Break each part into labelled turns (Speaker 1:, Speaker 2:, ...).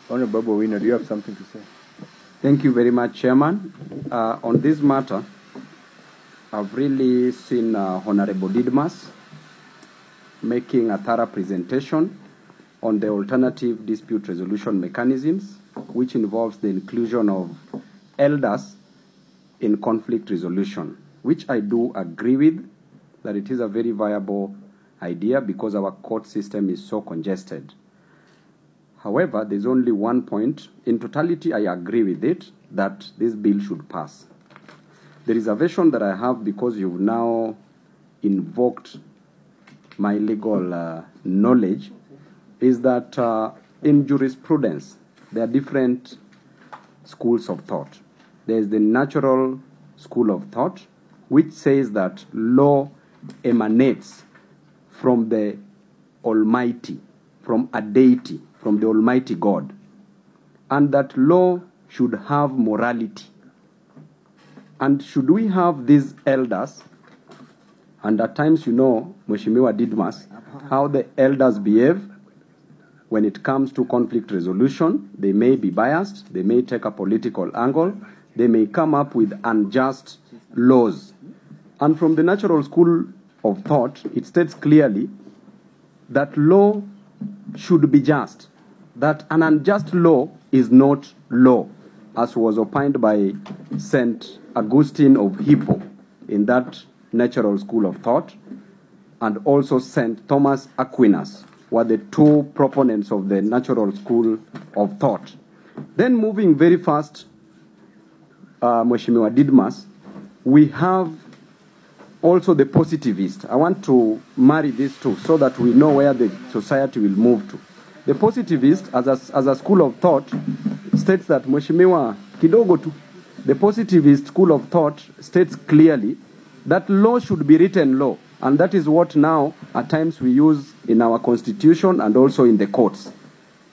Speaker 1: Honorable Babu Owino, do you have something to say?
Speaker 2: Thank you very much, Chairman. On this matter, I've really seen Honorable Didmas making a thorough presentation on the alternative dispute resolution mechanisms, which involves the inclusion of elders in conflict resolution, which I do agree with, that it is a very viable idea because our court system is so congested. However, there's only one point. In totality, I agree with it, that this bill should pass. The reservation that I have, because you've now invoked my legal knowledge, is that in jurisprudence, there are different schools of thought. There's the natural school of thought, which says that law emanates from the Almighty, from a deity, from the Almighty God, and that law should have morality. And should we have these elders, and at times, you know, Mheshimiwa Didmas, how the elders behave when it comes to conflict resolution. They may be biased, they may take a political angle, they may come up with unjust laws. And from the natural school of thought, it states clearly that law should be just, that an unjust law is not law, as was opined by St. Augustine of Hippo in that natural school of thought, and also St. Thomas Aquinas were the two proponents of the natural school of thought. Then moving very fast, Mheshimiwa Didmas, we have also the positivist. I want to marry these two so that we know where the society will move to. The positivist, as a school of thought, states that Mheshimiwa kidogo tu. The positivist school of thought states clearly that law should be written law, and that is what now at times we use in our constitution and also in the courts.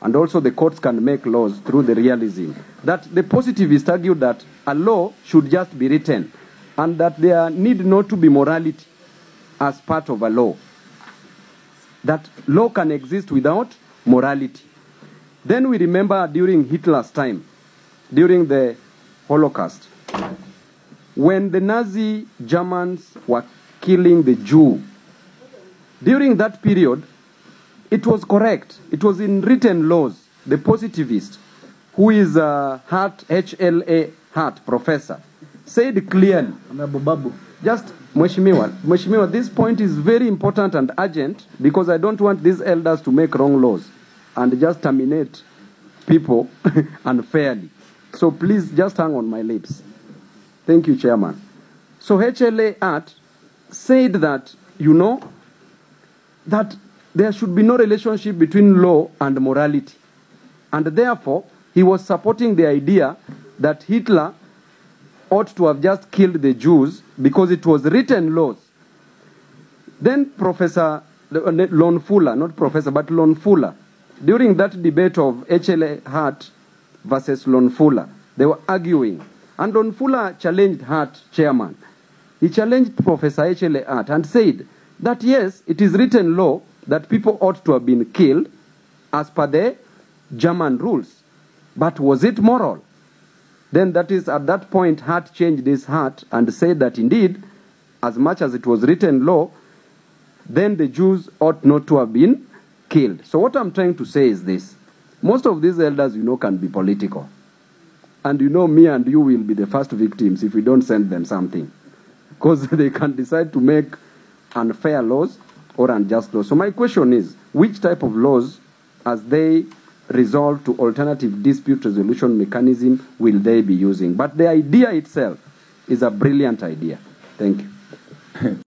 Speaker 2: And also the courts can make laws through the realism. That the positivists argue that a law should just be written, and that there need not to be morality as part of a law. That law can exist without morality. Then we remember during Hitler's time, during the Holocaust, when the Nazi Germans were killing the Jew, during that period, it was correct. It was in written laws. The positivist, who is a Hart, HLA Hart professor, said clearly, just Mheshimiwa, this point is very important and urgent because I don't want these elders to make wrong laws and just terminate people unfairly. So please just hang on my lips. Thank you, Chairman. So HLA Hart said that, you know, that there should be no relationship between law and morality. And therefore, he was supporting the idea that Hitler ought to have just killed the Jews because it was written laws. Then Professor Lon Fuller, not Professor, but Lon Fuller, during that debate of HLA Hart versus Lon Fuller, they were arguing. And Lon Fuller challenged Hart, Chairman. He challenged Professor HLA Hart and said that yes, it is written law that people ought to have been killed as per the German rules. But was it moral? Then that is at that point Hart changed his heart and said that indeed, as much as it was written law, then the Jews ought not to have been killed. So what I'm trying to say is this. Most of these elders, you know, can be political. And you know, me and you will be the first victims if we don't send them something. Because they can decide to make unfair laws or unjust laws. So my question is, which type of laws, as they resolve to alternative dispute resolution mechanism, will they be using? But the idea itself is a brilliant idea. Thank you.